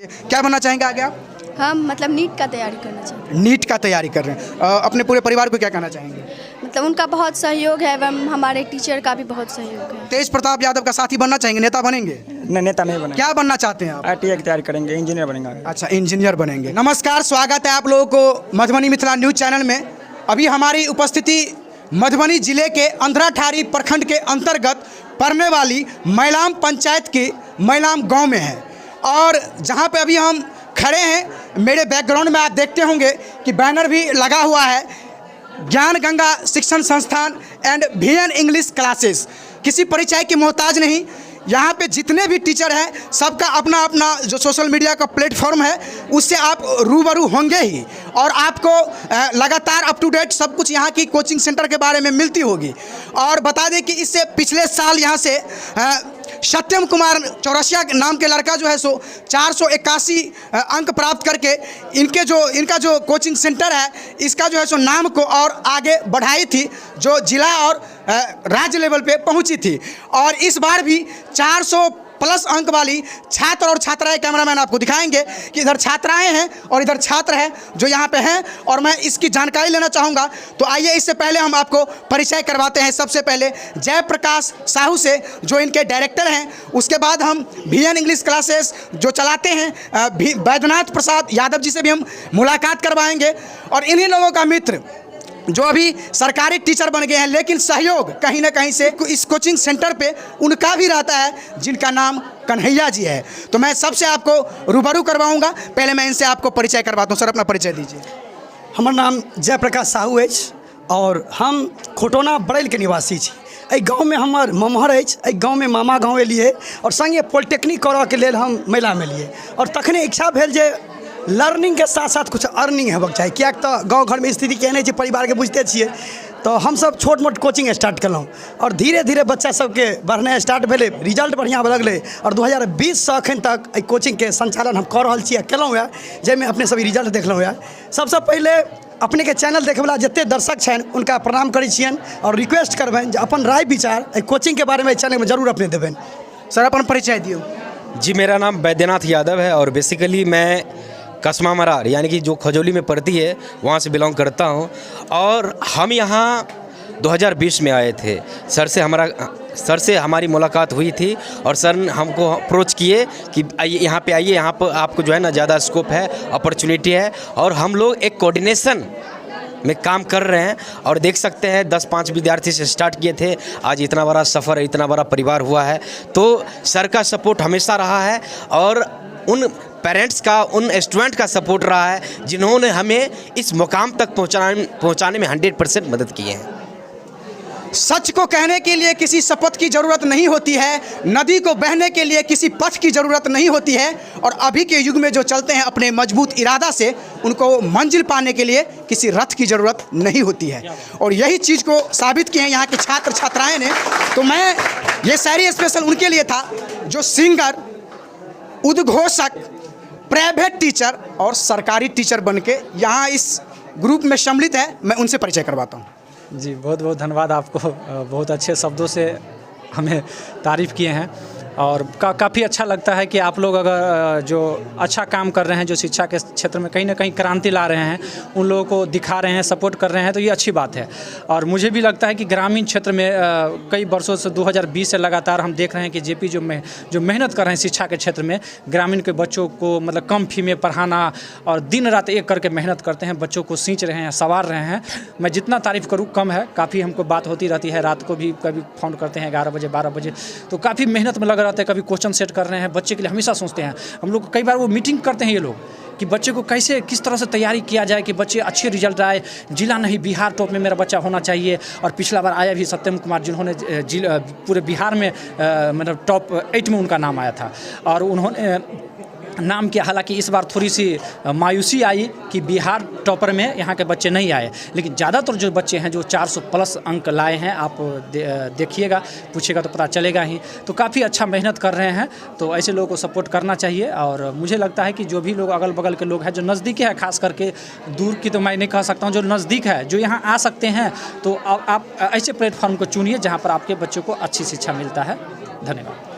क्या बनना चाहेंगे आगे आप? हम मतलब नीट का तैयारी करना चाहते हैं। नीट का तैयारी कर रहे हैं। अपने पूरे परिवार को क्या कहना चाहेंगे? मतलब उनका बहुत सहयोग है एवं हमारे टीचर का भी बहुत सहयोग है। तेज प्रताप यादव का साथी बनना चाहेंगे, नेता बनेंगे? नहीं, नेता नहीं बने। क्या बनना चाहते हैं आप? ITI की तैयारी करेंगे, इंजीनियर बनेंगे। अच्छा, इंजीनियर बनेंगे। नमस्कार, स्वागत है आप लोगों को मधुबनी मिथिला न्यूज चैनल में। अभी हमारी उपस्थिति मधुबनी जिले के अंधराठारी प्रखंड के अंतर्गत पड़ने वाली मैलाम पंचायत के मैलाम गांव में है और जहां पे अभी हम खड़े हैं, मेरे बैकग्राउंड में आप देखते होंगे कि बैनर भी लगा हुआ है, ज्ञान गंगा शिक्षण संस्थान एंड VN इंग्लिश क्लासेस। किसी परिचय की मोहताज नहीं, यहाँ पे जितने भी टीचर हैं सबका अपना अपना जो सोशल मीडिया का प्लेटफॉर्म है उससे आप रूबरू होंगे ही और आपको लगातार अप टू डेट सब कुछ यहाँ की कोचिंग सेंटर के बारे में मिलती होगी। और बता दें कि इससे पिछले साल यहाँ से सत्यम कुमार चौरसिया नाम के लड़का जो है सो 481 अंक प्राप्त करके इनका जो कोचिंग सेंटर है इसका जो है सो नाम को और आगे बढ़ाई थी, जो जिला और राज्य लेवल पे पहुंची थी। और इस बार भी 400 प्लस अंक वाली छात्र और छात्राएं, कैमरामैन आपको दिखाएंगे कि इधर छात्राएं हैं और इधर छात्र हैं जो यहाँ पे हैं और मैं इसकी जानकारी लेना चाहूँगा। तो आइए, इससे पहले हम आपको परिचय करवाते हैं सबसे पहले जयप्रकाश साहू से, जो इनके डायरेक्टर हैं। उसके बाद हम VN इंग्लिश क्लासेस जो चलाते हैं बैद्यनाथ प्रसाद यादव जी से भी हम मुलाकात करवाएंगे। और इन्हीं लोगों का मित्र जो अभी सरकारी टीचर बन गए हैं, लेकिन सहयोग कहीं ना कहीं से इस कोचिंग सेंटर पे उनका भी रहता है, जिनका नाम कन्हैया जी है। तो मैं सबसे आपको रूबरू करवाऊंगा। पहले मैं इनसे आपको परिचय करवाता हूँ। सर, अपना परिचय दीजिए। हमार नाम जयप्रकाश साहू है और हम खोटोना बड़ैल के निवासी छी। एहि गाँव में हमार ममहर है, एहि गाँव में मामा गाँव एलिए और संगे पॉलिटेक्निक करऽ के लेल हम मेला में लिए और तखने इच्छा भेल जे लर्निंग के साथ साथ कुछ अर्निंग हेबाक चाही, किएक तऽ गाँव घर में स्थिति केहन छै परिवार के बुझते छियै। तो हम सब छोट मोट कोचिंग स्टार्ट केलहुँ और धीरे धीरे बच्चा सबके बढ़नाइ स्टार्ट भेलै, रिजल्ट बढ़िया लगलै और 2020 से अखन तक एहि कोचिंग के संचालन हम कऽ रहल छी, केलहुँ है, जाहिमे अपने सब रिजल्ट देखलहुँ है। सबसे पहले अपने के चैनल देखैवला जते दर्शक छनि उनका प्रणाम करै छियनि और रिक्वेस्ट करबनि जे अपन राय विचार एहि कोचिंग के बारे में चैनल में जरूर अपने देबनि। सर, अपन परिचय दियो। जी, मेरा नाम बैद्यनाथ यादव है और बेसिकली मैं कसमा मरार यानी कि जो खजौली में पड़ती है वहाँ से बिलोंग करता हूँ। और हम यहाँ 2020 में आए थे। सर से हमारी मुलाकात हुई थी और सर हमको अप्रोच किए कि आइए यहाँ पे आइए, यहाँ पर आपको जो है ना ज़्यादा स्कोप है, अपॉर्चुनिटी है। और हम लोग एक कोऑर्डिनेशन में काम कर रहे हैं और देख सकते हैं 10-5 विद्यार्थी से स्टार्ट किए थे, आज इतना बड़ा सफ़र, इतना बड़ा परिवार हुआ है। तो सर का सपोर्ट हमेशा रहा है और उन पेरेंट्स का, उन स्टूडेंट का सपोर्ट रहा है जिन्होंने हमें इस मुकाम तक पहुंचाने में 100% मदद की है। सच को कहने के लिए किसी शपथ की ज़रूरत नहीं होती है, नदी को बहने के लिए किसी पथ की ज़रूरत नहीं होती है और अभी के युग में जो चलते हैं अपने मजबूत इरादा से, उनको मंजिल पाने के लिए किसी रथ की ज़रूरत नहीं होती है। और यही चीज़ को साबित किए हैं यहाँ के छात्र छात्राएँ ने। तो मैं ये शायरी स्पेशल उनके लिए था जो सिंगर, उद्घोषक, प्राइवेट टीचर और सरकारी टीचर बनके यहाँ इस ग्रुप में सम्मिलित है। मैं उनसे परिचय करवाता हूँ। जी, बहुत बहुत धन्यवाद आपको, बहुत अच्छे शब्दों से हमें तारीफ़ किए हैं और काफ़ी अच्छा लगता है कि आप लोग अगर जो अच्छा काम कर रहे हैं, जो शिक्षा के क्षेत्र में कहीं ना कहीं क्रांति ला रहे हैं, उन लोगों को दिखा रहे हैं, सपोर्ट कर रहे हैं, तो ये अच्छी बात है। और मुझे भी लगता है कि ग्रामीण क्षेत्र में कई वर्षों से 2020 से लगातार हम देख रहे हैं कि जेपी जो मेहनत कर रहे हैं शिक्षा के क्षेत्र में, ग्रामीण के बच्चों को मतलब कम फी में पढ़ाना और दिन रात एक करके मेहनत करते हैं, बच्चों को सींच रहे हैं, संवार रहे हैं। मैं जितना तारीफ़ करूँ कम है, काफ़ी हमको बात होती रहती है, रात को भी कभी फ़ोन करते हैं 11 बजे 12 बजे, तो काफ़ी मेहनत में लग रहते हैं। कभी क्वेश्चन सेट कर रहे हैं बच्चे के लिए, हमेशा सोचते हैं हम लोग। कई बार वो मीटिंग करते हैं ये लोग कि बच्चे को कैसे किस तरह से तैयारी किया जाए कि बच्चे अच्छे रिजल्ट आए, जिला नहीं बिहार टॉप में मेरा बच्चा होना चाहिए। और पिछला बार आया भी सत्यम कुमार, जिन्होंने पूरे बिहार में मतलब टॉप 8 में उनका नाम आया था और उन्होंने नाम किया। हालांकि इस बार थोड़ी सी मायूसी आई कि बिहार टॉपर में यहाँ के बच्चे नहीं आए, लेकिन ज़्यादातर जो बच्चे हैं जो 400 प्लस अंक लाए हैं, आप देखिएगा, पूछिएगा तो पता चलेगा ही। तो काफ़ी अच्छा मेहनत कर रहे हैं, तो ऐसे लोगों को सपोर्ट करना चाहिए। और मुझे लगता है कि जो भी लोग अगल बगल के लोग हैं, जो नज़दीक है, खास करके दूर की तो मैं नहीं कह सकता हूँ, जो नज़दीक है, जो यहाँ आ सकते हैं, तो आप ऐसे प्लेटफॉर्म को चुनिए जहाँ पर आपके बच्चों को अच्छी शिक्षा मिलता है। धन्यवाद।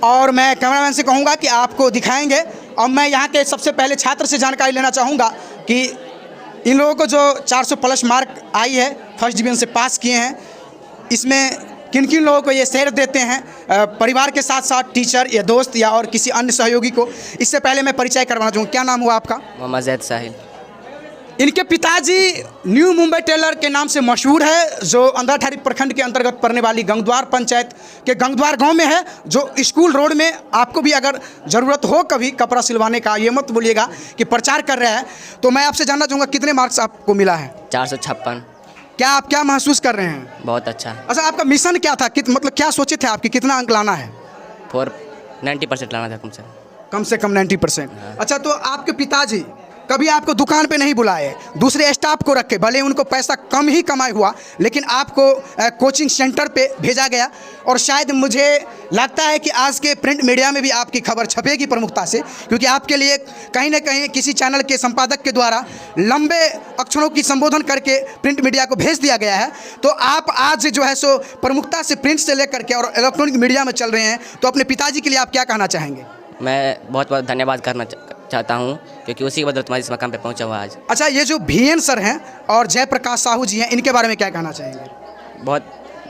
और मैं कैमरामैन से कहूँगा कि आपको दिखाएंगे अब मैं यहाँ के सबसे पहले छात्र से जानकारी लेना चाहूँगा कि इन लोगों को जो 400 प्लस मार्क आई है, फर्स्ट डिवीजन से पास किए हैं, इसमें किन किन लोगों को ये शेयर देते हैं, परिवार के साथ साथ टीचर या दोस्त या और किसी अन्य सहयोगी को? इससे पहले मैं परिचय करवाना चाहूँगा। क्या नाम हुआ आपका? मोहम्मद जैद साहिल। इनके पिताजी न्यू मुंबई टेलर के नाम से मशहूर है, जो अंधराठारी प्रखंड के अंतर्गत पड़ने वाली गंगद्वार पंचायत के गंगद्वार गांव में है, जो स्कूल रोड में। आपको भी अगर ज़रूरत हो कभी कपड़ा सिलवाने का, ये मत बोलिएगा कि प्रचार कर रहे हैं। तो मैं आपसे जानना चाहूँगा कितने मार्क्स आपको मिला है? 456। क्या आप क्या महसूस कर रहे हैं? बहुत अच्छा। अच्छा, आपका मिशन क्या था? मतलब क्या सोचे थे आपकी, कितना अंक लाना है? 90% लाना था कम से कम 90%। अच्छा, तो आपके पिताजी कभी आपको दुकान पे नहीं बुलाए, दूसरे स्टाफ को रखे, भले उनको पैसा कम ही कमाई हुआ, लेकिन आपको कोचिंग सेंटर पे भेजा गया। और शायद मुझे लगता है कि आज के प्रिंट मीडिया में भी आपकी खबर छपेगी प्रमुखता से, क्योंकि आपके लिए कहीं ना कहीं किसी चैनल के संपादक के द्वारा लंबे अक्षरों की संबोधन करके प्रिंट मीडिया को भेज दिया गया है। तो आप आज जो है सो प्रमुखता से प्रिंट से लेकर के और इलेक्ट्रॉनिक मीडिया में चल रहे हैं, तो अपने पिताजी के लिए आप क्या कहना चाहेंगे? मैं बहुत बहुत धन्यवाद करना चाहता हूँ, क्योंकि उसी की बदौलत मैं इस मकाम पे पहुँचा हुआ आज। अच्छा, ये जो VN सर हैं और जयप्रकाश साहू जी हैं, इनके बारे में क्या कहना चाहेंगे? बहुत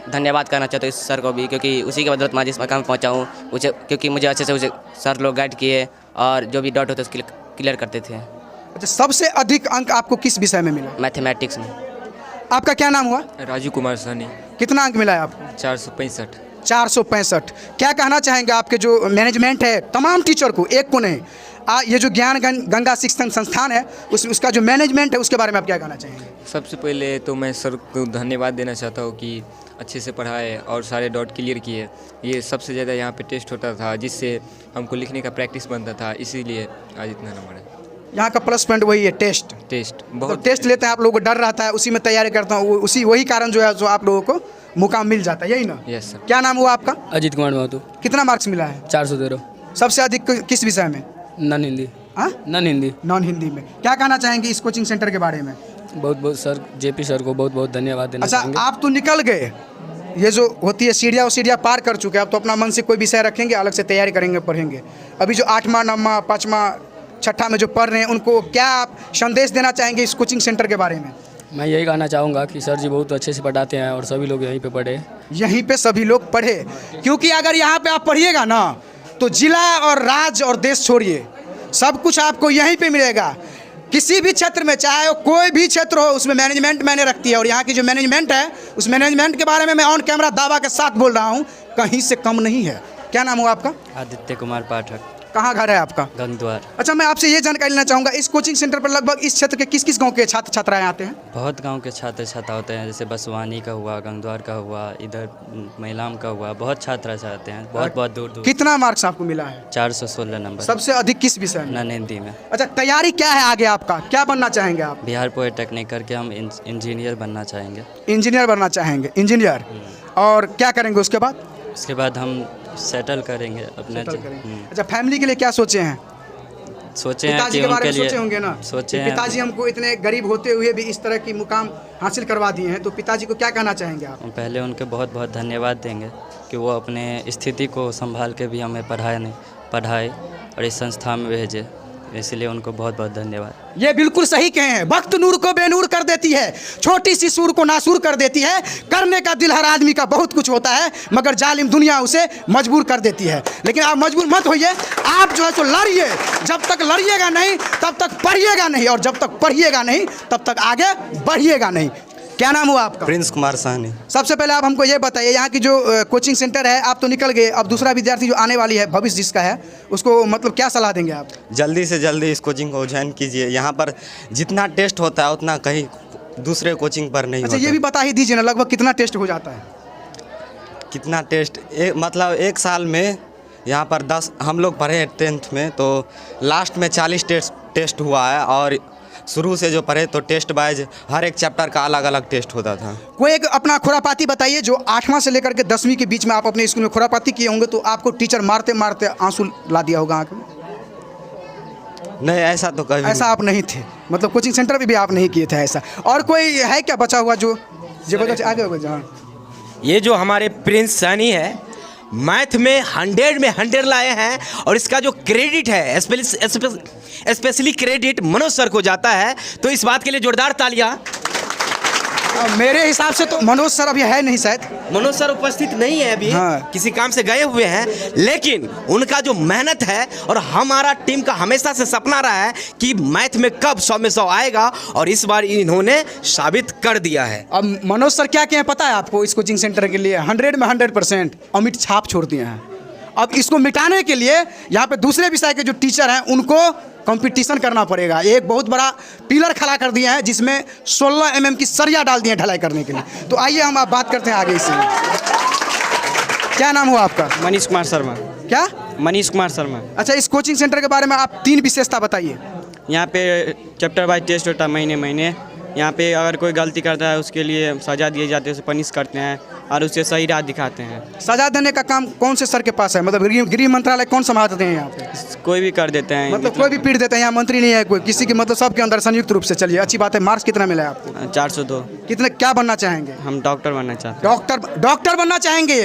धन्यवाद करना चाहता हूँ इस सर को भी, क्योंकि उसी की बदौलत मैं जिस मकाम पे पहुँचा हूँ, क्योंकि मुझे अच्छे से उसे सर लोग गाइड किए और जो भी डाउट होते उसके क्लियर करते थे। अच्छा, सबसे अधिक अंक आपको किस विषय में मिला? मैथमेटिक्स में। आपका क्या नाम हुआ? राजू कुमार सानी। कितना अंक मिला है आपको? 465। 465। क्या कहना चाहेंगे आपके जो मैनेजमेंट है, तमाम टीचर को, एक को नहीं, ये जो ज्ञान गंगा शिक्षण संस्थान है उसका जो मैनेजमेंट है, उसके बारे में आप क्या कहना चाहेंगे? सबसे पहले तो मैं सर को धन्यवाद देना चाहता हूँ कि अच्छे से पढ़ाए और सारे डाउट क्लियर किए। ये सबसे ज़्यादा यहाँ पे टेस्ट होता था, जिससे हमको लिखने का प्रैक्टिस बनता था, इसीलिए आज इतना नंबर है। यहाँ का प्लस पॉइंट वही है, टेस्ट बहुत तो टेस्ट लेते हैं आप लोगों को, डर रहता है, उसी में तैयारी करता हूँ, वही कारण जो है जो आप लोगों को मुकाम मिल जाता है, यही ना? Yes sir. क्या नाम हुआ आपका? अजीत कुमार महतो। कितना मार्क्स मिला है? 413। सबसे अधिक किस विषय में? नॉन हिंदी। हाँ, नॉन हिंदी। नॉन हिंदी में। क्या कहना चाहेंगे इस कोचिंग सेंटर के बारे में? बहुत बहुत सर, JP सर को बहुत बहुत धन्यवाद देना चाहेंगे। अच्छा, आप तो निकल गए, ये जो होती है सीढ़ियाँ, वो सीढ़ियाँ पार कर चुके हैं, आप तो अपना मन से कोई विषय रखेंगे, अलग से तैयारी करेंगे, पढ़ेंगे। अभी जो 8वां 9वां 5वां 6ठा में जो पढ़ रहे हैं, उनको क्या आप संदेश देना चाहेंगे इस कोचिंग सेंटर के बारे में? मैं यही कहना चाहूँगा कि सर जी बहुत अच्छे से पढ़ाते हैं और सभी लोग यहीं पे पढ़े। यहीं पे सभी लोग पढ़े, क्योंकि अगर यहाँ पे आप पढ़िएगा ना, तो जिला और राज्य और देश छोड़िए, सब कुछ आपको यहीं पे मिलेगा। किसी भी क्षेत्र में, चाहे वो कोई भी क्षेत्र हो, उसमें मैनेजमेंट मैंने रखती है, और यहाँ की जो मैनेजमेंट है, उस मैनेजमेंट के बारे में मैं ऑन कैमरा दावा के साथ बोल रहा हूँ, कहीं से कम नहीं है। क्या नाम हुआ आपका? आदित्य कुमार पाठक। कहाँ घर है आपका? गंगद्वार। अच्छा, मैं आपसे ये जानकारी लेना चाहूँगा, इस कोचिंग सेंटर पर लगभग इस क्षेत्र के किस किस गांव के छात्र छात्राएं आते हैं? बहुत गांव के छात्र छात्रा होते हैं, जैसे बसवानी का हुआ, गंगद्वार का हुआ, इधर महिलाम का हुआ, बहुत छात्र आते हैं, बहुत बहुत दूर दूर। कितना मार्क्स आपको मिला है? 416 नंबर। सबसे अधिक किस विषय में? नॉन हिंदी में। अच्छा, तैयारी क्या है आगे आपका, क्या बनना चाहेंगे आप? बिहार पॉलिटेक्निक करके हम इंजीनियर बनना चाहेंगे। इंजीनियर बनना चाहेंगे, इंजीनियर। और क्या करेंगे उसके बाद? उसके बाद हम सेटल करेंगे अपने। अच्छा, फैमिली के लिए क्या सोचे हैं? सोचे हैं पिताजी कि के बारे उनके में सोचे लिए होंगे ना, सोचे कि हैं। पिताजी हमको इतने गरीब होते हुए भी इस तरह की मुकाम हासिल करवा दिए हैं, तो पिताजी को क्या कहना चाहेंगे आप? हम पहले उनके बहुत बहुत धन्यवाद देंगे कि वो अपने स्थिति को संभाल के भी हमें पढ़ाए और इस संस्था में भेजे, इसलिए उनको बहुत बहुत धन्यवाद। ये बिल्कुल सही कहे हैं, वक्त नूर को बेनूर कर देती है, छोटी सी सूर को नासूर कर देती है। करने का दिल हर आदमी का बहुत कुछ होता है, मगर जालिम दुनिया उसे मजबूर कर देती है। लेकिन आप मजबूर मत होइए, आप जो है सो लड़िए। जब तक लड़िएगा नहीं तब तक पढ़िएगा नहीं, और जब तक पढ़िएगा नहीं तब तक आगे बढ़िएगा नहीं। क्या नाम हुआ आपका? प्रिंस कुमार साहनी। सबसे पहले आप हमको ये बताइए, यहाँ की जो कोचिंग सेंटर है, आप तो निकल गए, अब दूसरा विद्यार्थी जो आने वाली है, भविष्य जिसका है, उसको मतलब क्या सलाह देंगे आप? जल्दी से जल्दी इस कोचिंग को ज्वाइन कीजिए। यहाँ पर जितना टेस्ट होता है उतना कहीं दूसरे कोचिंग पर नहीं अच्छा, होता। ये भी बता ही दीजिए ना, लगभग कितना टेस्ट हो जाता है? कितना टेस्ट? मतलब एक साल में यहाँ पर 10 हम लोग पढ़े 10th में, तो लास्ट में 40 टेस्ट हुआ है, और शुरू से जो पढ़े तो टेस्ट वाइज हर एक चैप्टर का अलग अलग टेस्ट होता था। कोई एक अपना खुरापाती बताइए, जो 8वां से लेकर के 10वीं के बीच में आप अपने स्कूल में खुरापाती किए होंगे, तो आपको टीचर मारते मारते आंसू ला दिया होगा आँख में। नहीं, ऐसा तो कभी ऐसा आप नहीं थे, मतलब कोचिंग सेंटर में भी आप नहीं किए थे ऐसा। और कोई है क्या बचा हुआ जो आगे होगा? जहाँ ये जो हमारे प्रिंस सानी है, मैथ में 100 में 100 लाए हैं और इसका जो क्रेडिट है स्पेशली क्रेडिट मनोज सर को जाता है। तो इस बात के लिए जोरदार तालियां। मेरे हिसाब से तो मनोज सर अभी है नहीं शायद। मनोज सर उपस्थित नहीं है अभी, हाँ। किसी काम से गए हुए हैं, लेकिन उनका जो मेहनत है और हमारा टीम का हमेशा से सपना रहा है कि मैथ में कब 100 में 100 आएगा और इस बार इन्होंने साबित कर दिया है। अब मनोज सर क्या क्या पता है आपको इस कोचिंग सेंटर के लिए? 100 में 100% अमिट छाप छोड़ दिए हैं। अब इसको मिटाने के लिए यहाँ पे दूसरे विषय के जो टीचर हैं उनको कंपटीशन करना पड़ेगा। एक बहुत बड़ा पिलर खड़ा कर दिया है जिसमें 16 mm की सरिया डाल दिए ढलाई करने के लिए। तो आइए हम आप बात करते हैं आगे इससे। क्या नाम हुआ आपका? मनीष कुमार शर्मा। क्या? मनीष कुमार शर्मा। अच्छा, इस कोचिंग सेंटर के बारे में आप 3 विशेषता बताइए। यहाँ पे चैप्टर वाइज टेस्ट होता है महीने महीने। यहाँ पे अगर कोई गलती करता है उसके लिए सज़ा दिए जाते हैं, उसे पनिश करते हैं और उसे सही राह दिखाते हैं। सजा देने का काम कौन से सर के पास है? मतलब गृह मंत्रालय कौन संभालते हैं यहाँ पे? कोई भी कर देते हैं, मतलब कोई भी पीट देते हैं, यहाँ मंत्री नहीं है कोई किसी की, मतलब सबके अंदर संयुक्त रूप से। चलिए, अच्छी बात है। मार्क्स कितना मिला है आपको? 402। कितने, क्या बनना चाहेंगे? हम डॉक्टर बनना चाहते हैं। डॉक्टर बनना चाहेंगे?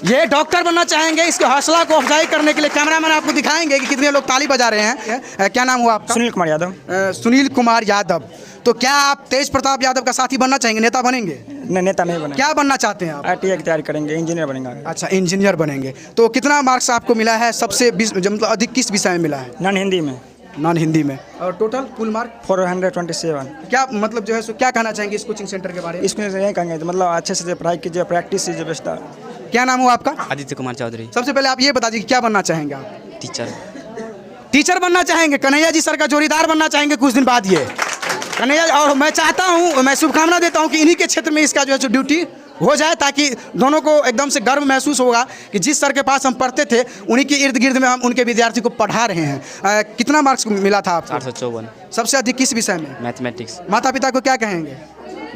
ये डॉक्टर बनना चाहेंगे। इसके हौसला को अफजाई करने के लिए कैमरामैन आपको दिखाएंगे कि कितने लोग ताली बजा रहे हैं। क्या नाम हुआ आपका? सुनील कुमार यादव। सुनील कुमार यादव। तो क्या आप तेज प्रताप यादव का साथी बनना चाहेंगे? नेता बनेंगे? नहीं, नेता नहीं बने। क्या बनना चाहते हैं आप? ITI की तैयारी करेंगे, इंजीनियर बनेंगे। अच्छा, इंजीनियर बनेंगे। तो कितना मार्क्स आपको मिला है? सबसे मतलब अधिक किस विषय में मिला है? नॉन हिंदी में। नॉन हिंदी में। और टोटल कुल मार्क? 427। क्या मतलब जो है सो क्या कहना चाहेंगे इस कोचिंग सेंटर के बारे में? इसमें यही कहेंगे मतलब अच्छे से पढ़ाई कीजिए, प्रैक्टिस कीजिए बेस्टा। क्या नाम हुआ आपका? आदित्य कुमार चौधरी। सबसे पहले आप ये बता दीजिए क्या बनना चाहेंगे आप? टीचर बनना चाहेंगे? कन्हैया जी सर का जोड़ीदार बनना चाहेंगे कुछ दिन बाद ये कन्हैया। और मैं चाहता हूँ, मैं शुभकामना देता हूँ कि इन्हीं के क्षेत्र में इसका जो है सो ड्यूटी हो जाए, ताकि दोनों को एकदम से गर्व महसूस होगा कि जिस सर के पास हम पढ़ते थे उन्हीं के इर्द गिर्द में हम उनके विद्यार्थी को पढ़ा रहे हैं। कितना मार्क्स मिला था आपको? 454। सबसे अधिक किस विषय में? मैथमेटिक्स। माता पिता को क्या कहेंगे?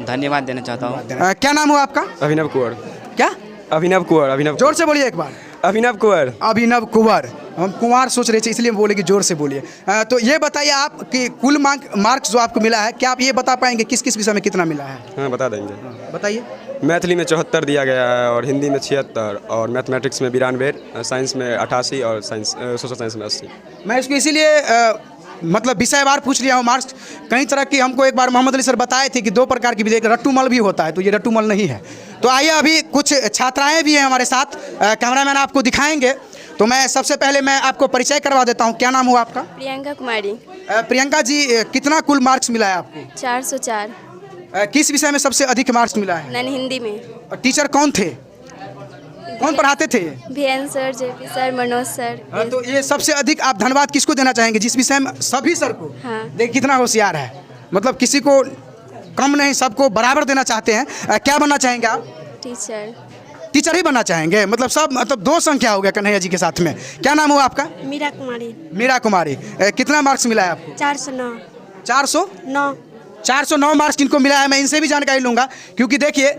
धन्यवाद देना चाहता हूँ। क्या नाम हुआ आपका? अभिनव कुंवर। क्या? अभिनव कुंवर। अभिनव, जोर से बोलिए एक बार। अभिनव कुंवर। अभिनव कुंवर। हम कुंवर सोच रहे थे इसलिए बोले कि जोर से बोलिए। तो ये बताइए आप कि कुल मार्क्स जो आपको मिला है, क्या आप ये बता पाएंगे किस किस विषय में कितना मिला है? हाँ, बता देंगे। बताइए। मैथिली में 74 दिया गया है और हिंदी में 76 और मैथमेटिक्स में 92, साइंस में 88 और सोशल साइंस में 80। मैं इसको इसीलिए मतलब विषयवार पूछ लिया हूँ मार्क्स। कई तरह की हमको एक बार मोहम्मद अली सर बताए थे कि 2 प्रकार की विधि, रट्टूमल भी होता है, तो ये रट्टूमल नहीं है। तो आइए, अभी कुछ छात्राएं भी हैं हमारे साथ, कैमरामैन आपको दिखाएंगे। तो मैं सबसे पहले मैं आपको परिचय करवा देता हूँ। क्या नाम हुआ आपका? प्रियंका कुमारी। प्रियंका जी, कितना कुल मार्क्स मिला है आपको? 404। किस विषय में सबसे अधिक मार्क्स मिला है? नॉन हिंदी में। और टीचर कौन थे? कौन पढ़ाते थे? VN sir, JP sir, Manoj sir. तो ये सबसे अधिक आप धन्यवाद किसको देना चाहेंगे जिस विषय में? सभी सर को। हाँ। देख कितना होशियार है, मतलब किसी को कम नहीं, सबको बराबर देना चाहते हैं। क्या बनना चाहेंगे आप? टीचर ही बनना चाहेंगे? मतलब सब, मतलब 2 संख्या हो गया कन्हैया जी के साथ में। क्या नाम हुआ आपका? मीरा कुमारी। मीरा कुमारी। कितना मार्क्स मिला है आपको? 409। 409। 409 मार्क्स किनको मिला है मैं इनसे भी जानकारी लूँगा, क्योंकि देखिए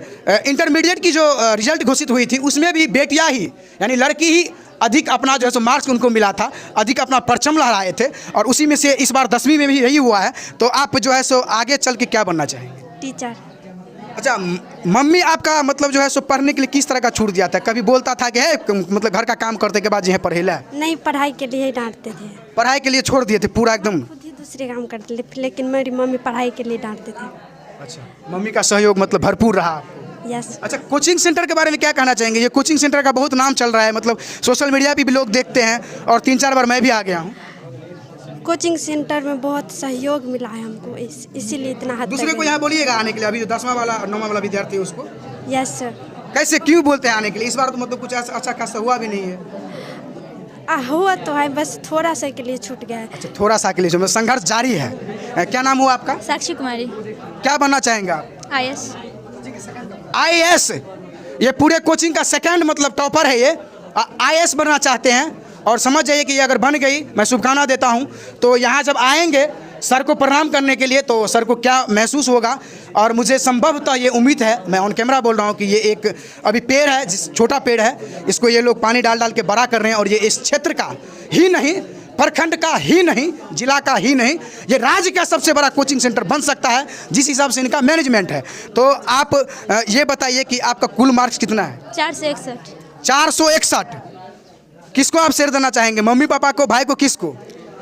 इंटरमीडिएट की जो रिजल्ट घोषित हुई थी उसमें भी बेटियाँ ही, यानी लड़की ही अधिक अपना जो है सो मार्क्स उनको मिला था, अधिक अपना परचम लहराए थे, और उसी में से इस बार 10वीं में भी यही हुआ है। तो आप जो है सो आगे चल के क्या बनना चाहेंगे? टीचर। अच्छा, मम्मी आपका मतलब जो है सो पढ़ने के लिए किस तरह का छूट दिया था? कभी बोलता था कि है मतलब घर का काम करने के बाद यह पढ़े ला? नहीं, पढ़ाई के लिए ही डांटते थे। पढ़ाई के लिए छोड़ दिए थे पूरा एकदम? खुद ही दूसरे काम करते थे, लेकिन मेरी मम्मी पढ़ाई के लिए डांटते थे। अच्छा, मम्मी का सहयोग मतलब भरपूर रहा आपको? यस। अच्छा, कोचिंग सेंटर के बारे में क्या कहना चाहेंगे? ये कोचिंग सेंटर का बहुत नाम चल रहा है, मतलब सोशल मीडिया पे भी लोग देखते हैं और 3-4 बार मैं भी आ गया हूँ। कोचिंग सेंटर में बहुत सहयोग मिला है हमको, इसीलिए इतना हद दूसरे को यहाँ बोलिएगा आने के लिए, अभी जो 10वां वाला 9वां वाला विद्यार्थी है उसको। Yes sir. कैसे, क्यों बोलते हैं आने के लिए? इस बार तो मतलब कुछ अच्छा खासा हुआ भी नहीं है। हुआ तो है, बस थोड़ा सा के लिए छूट गया है। अच्छा, थोड़ा सा के लिए, मतलब संघर्ष जारी है। क्या नाम हुआ आपका? साक्षी कुमारी। क्या बनना चाहेंगे आप? IAS। IAS। ये पूरे कोचिंग का सेकंड मतलब टॉपर है ये, IAS बनना चाहते हैं। और समझ जाइए कि ये अगर बन गई, मैं शुभकामना देता हूँ। तो यहाँ जब आएंगे सर को प्रणाम करने के लिए, तो सर को क्या महसूस होगा। और मुझे संभवतः ये उम्मीद है, मैं ऑन कैमरा बोल रहा हूँ, कि ये एक अभी पेड़ है, छोटा पेड़ है, इसको ये लोग पानी डाल डाल के बड़ा कर रहे हैं। और ये इस क्षेत्र का ही नहीं, प्रखंड का ही नहीं, जिला का ही नहीं, ये राज्य का सबसे बड़ा कोचिंग सेंटर बन सकता है, जिस हिसाब से इनका मैनेजमेंट है। तो आप ये बताइए कि आपका कुल मार्क्स कितना है? 461। 461। किसको आप शेयर देना चाहेंगे, मम्मी पापा को, भाई को, किसको?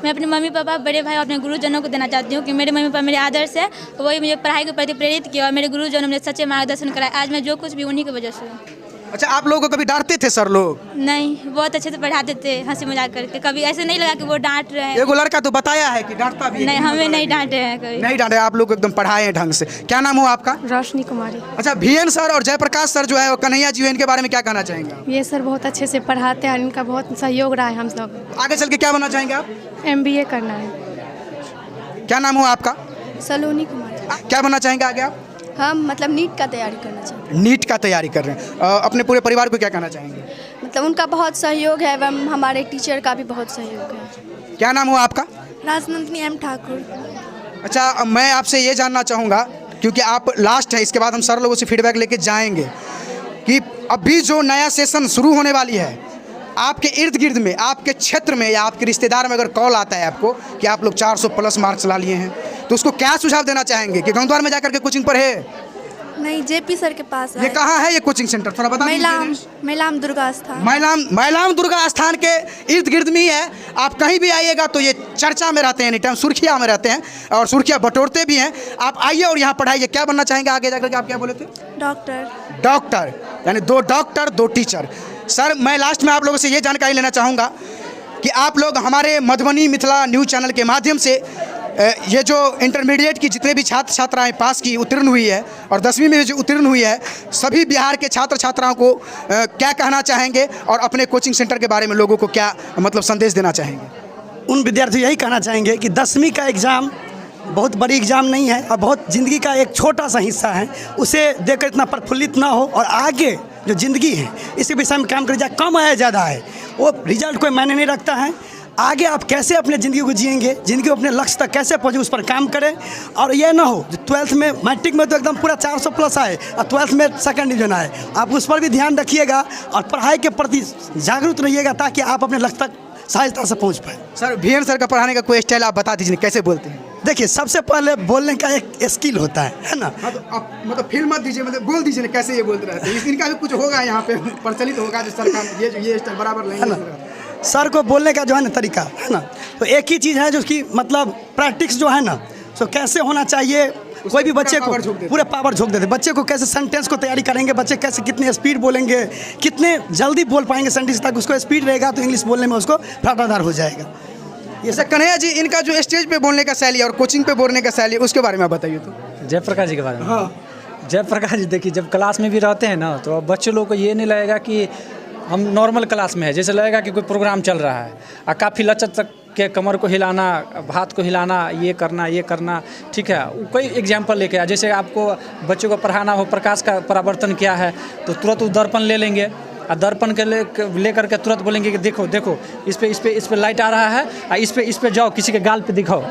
मैं अपने मम्मी पापा, बड़े भाई और अपने गुरुजनों को देना चाहती हूँ कि मेरे मम्मी पापा मेरे आदर्श है, वही मुझे पढ़ाई के प्रति प्रेरित किया और मेरे गुरुजनों ने मुझे सच्चे मार्गदर्शन कराया। आज मैं जो कुछ भी उन्हीं की वजह से हूँ। अच्छा, आप लोगों को कभी डांटते थे सर लोग? नहीं, बहुत अच्छे से पढ़ाते थे, हंसी मजाक करके। कभी ऐसे नहीं लगा कि वो डांट रहे हैं। एगो लड़का तो बताया है कि डांटता भी है। नहीं, हमें नहीं डांटे हैं कभी। नहीं डांटे, आप लोग को एकदम पढ़ाए हैं ढंग से। क्या नाम हो आपका? रोशनी कुमारी। अच्छा, VN सर और जयप्रकाश सर जो है वो कन्हैया जी, इनके बारे में क्या कहना चाहेंगे? ये सर बहुत अच्छे से पढ़ाते हैं, इनका बहुत सहयोग रहा है हम लोग। आगे चल के क्या बनना चाहेंगे आप? MBA करना है। क्या नाम हो आपका? सलोनी कुमारी। क्या बनना चाहेंगे आगे आप? हम मतलब नीट का तैयारी करना चाहते नीट का तैयारी कर रहे हैं। अपने पूरे परिवार को क्या कहना चाहेंगे? हैं। मतलब उनका बहुत सहयोग है एवं हमारे टीचर का भी बहुत सहयोग है। क्या नाम हो आपका? राजनंदिनी M ठाकुर। अच्छा, अब मैं आपसे ये जानना चाहूँगा, क्योंकि आप लास्ट है, इसके बाद हम सर लोगों से फीडबैक लेके जाएंगे, कि अभी जो नया सेशन शुरू होने वाली है, आपके इर्द गिर्द में, आपके क्षेत्र में या आपके रिश्तेदार में अगर कॉल आता है आपको कि आप लोग 400+ मार्क्स ला लिए हैं, तो उसको क्या सुझाव देना चाहेंगे? कि गंगद्वार में जाकर के कोचिंग पढ़े? नहीं, JP सर के पास ये कहाँ है ये कोचिंग सेंटर, थोड़ा बता दीजिए। मैलाम दुर्गा स्थान। मैलाम दुर्गा स्थान के इर्द गिर्द में ही है। आप कहीं भी आइएगा तो ये चर्चा में रहते हैं, एनी टाइम सुर्खिया में रहते हैं और सुर्खिया बटोरते भी हैं। आप आइए और यहाँ पढ़ाइए। क्या बनना चाहेंगे आगे जाकर के? आप क्या बोले थे? डॉक्टर, यानी 2 डॉक्टर 2 टीचर। सर, मैं लास्ट में आप लोगों से ये जानकारी लेना चाहूँगा कि आप लोग हमारे मधुबनी मिथिला न्यूज़ चैनल के माध्यम से ये जो इंटरमीडिएट की जितने भी छात्र छात्राएं पास की, उत्तीर्ण हुई है और 10वीं में जो उत्तीर्ण हुई है, सभी बिहार के छात्र छात्राओं को क्या कहना चाहेंगे और अपने कोचिंग सेंटर के बारे में लोगों को क्या मतलब संदेश देना चाहेंगे? उन विद्यार्थी यही कहना चाहेंगे कि 10वीं का एग्ज़ाम बहुत बड़ी एग्ज़ाम नहीं है और बहुत ज़िंदगी का एक छोटा सा हिस्सा है। उसे देखकर इतना प्रफुल्लित ना हो और आगे जो ज़िंदगी है इसी विषय में काम करें, जाए कम है ज़्यादा है, वो रिजल्ट कोई मायने नहीं रखता है। आगे आप कैसे अपने ज़िंदगी को जिएंगे, ज़िंदगी को अपने लक्ष्य तक कैसे पहुँचे, उस पर काम करें। और यह ना हो जो 12th में, मैट्रिक में तो एकदम पूरा 400+ आए और 12th में 2nd डिवीजन आए, आप उस पर भी ध्यान रखिएगा और पढ़ाई के प्रति जागरूक रहिएगा ताकि आप अपने लक्ष्य तक सहजता से पहुँच पाए। सर, VN सर का पढ़ाने का कोई स्टाइल आप बता दीजिए, कैसे बोलते हैं? देखिए, सबसे पहले बोलने का एक स्किल होता है ना। हाँ, तो आप मतलब फील मत दीजिए, मतलब बोल दीजिए कैसे ये बोलते रहते हैं। इनका भी कुछ होगा यहाँ पे प्रचलित होगा जो सर का ये स्टाइल बराबर नहीं है ना। सर को बोलने का जो है ना तरीका है ना, तो एक ही चीज़ है जो उसकी मतलब प्रैक्टिस जो है ना, तो कैसे होना चाहिए। कोई भी बच्चे को पूरे पावर झोंक देते, बच्चे को कैसे सेंटेंस को तैयारी करेंगे, बच्चे कैसे कितने स्पीड बोलेंगे, कितने जल्दी बोल पाएंगे सेंटेंस, तक उसको स्पीड रहेगा तो इंग्लिश बोलने में उसको फाटादार हो जाएगा। ये सर, कन्हैया जी, इनका जो स्टेज पे बोलने का शैली और कोचिंग पे बोलने का शैली, उसके बारे में आप बताइए तो। जयप्रकाश जी के बारे में? हाँ, जयप्रकाश जी देखिए, जब क्लास में भी रहते हैं ना, तो बच्चे लोग को ये नहीं लगेगा कि हम नॉर्मल क्लास में है, जैसे लगेगा कि कोई प्रोग्राम चल रहा है। और काफ़ी लचक तक के कमर को हिलाना, हाथ को हिलाना, ये करना, ठीक है। कोई एग्जाम्पल लेके आ, जैसे आपको बच्चों को पढ़ाना हो प्रकाश का परावर्तन क्या है, तो तुरंत वो दर्पण ले लेंगे और दर्पण के ले करके तुरंत बोलेंगे कि देखो इस पे लाइट आ रहा है, इस पे जाओ, किसी के गाल पे दिखाओ।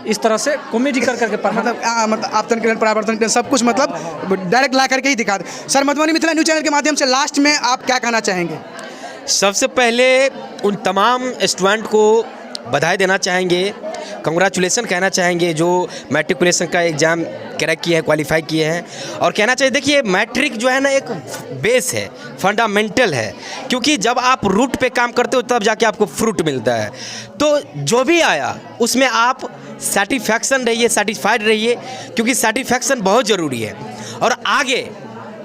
इस तरह से कॉमेडी कर करके मतलब आपतन किरण, परावर्तन किरण, सब कुछ मतलब डायरेक्ट ला करके ही दिखा दे। Sir, Madhubani Mithila news channel के माध्यम से लास्ट में आप क्या कहना चाहेंगे? सबसे पहले उन तमाम स्टूडेंट को बधाई देना चाहेंगे, कंग्रेचुलेसन कहना चाहेंगे जो मैट्रिकुलेशन का एग्ज़ाम क्रैक किए हैं, क्वालिफाई किए हैं। और कहना चाहिए, देखिए मैट्रिक जो है ना एक बेस है, फंडामेंटल है, क्योंकि जब आप रूट पे काम करते हो तब जाके आपको फ्रूट मिलता है। तो जो भी आया उसमें आप सेटिस्फैक्शन रहिए, सेटिस्फाइड रहिए, क्योंकि सेटिस्फैक्शन बहुत ज़रूरी है। और आगे,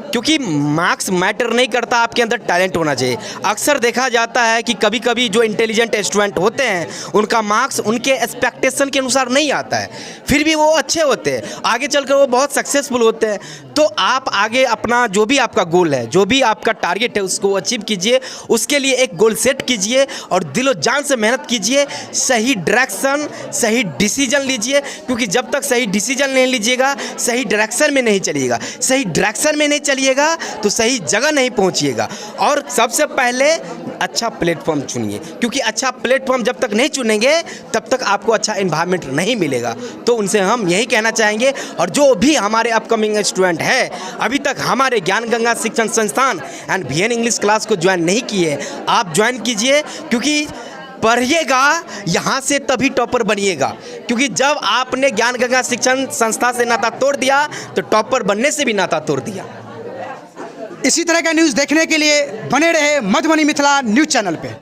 क्योंकि मार्क्स मैटर नहीं करता, आपके अंदर टैलेंट होना चाहिए। अक्सर देखा जाता है कि कभी कभी जो इंटेलिजेंट स्टूडेंट होते हैं उनका मार्क्स उनके एक्सपेक्टेशन के अनुसार नहीं आता है, फिर भी वो अच्छे होते हैं, आगे चलकर वो बहुत सक्सेसफुल होते हैं। तो आप आगे अपना जो भी आपका गोल है, जो भी आपका टारगेट है, उसको अचीव कीजिए, उसके लिए एक गोल सेट कीजिए और दिलो जान से मेहनत कीजिए, सही डायरेक्शन, सही डिसीजन लीजिए, क्योंकि जब तक सही डिसीजन नहीं लीजिएगा, सही डायरेक्शन में नहीं चलिएगा, सही डायरेक्शन में नहीं चलिएगा तो सही जगह नहीं पहुंचिएगा। और सबसे पहले अच्छा प्लेटफॉर्म चुनिए, क्योंकि अच्छा प्लेटफॉर्म जब तक नहीं चुनेंगे तब तक आपको अच्छा एनवायरनमेंट नहीं मिलेगा। तो उनसे हम यही कहना चाहेंगे। और जो भी हमारे अपकमिंग स्टूडेंट है, अभी तक हमारे ज्ञान गंगा शिक्षण संस्थान एंड VN इंग्लिश क्लास को ज्वाइन नहीं किए, आप ज्वाइन कीजिए, क्योंकि पढ़िएगा यहाँ से तभी टॉपर बनिएगा। क्योंकि जब आपने ज्ञान गंगा शिक्षण संस्था से नाता तोड़ दिया तो टॉपर बनने से भी नाता तोड़ दिया। इसी तरह का न्यूज़ देखने के लिए बने रहे मधुबनी मिथिला न्यूज़ चैनल पे।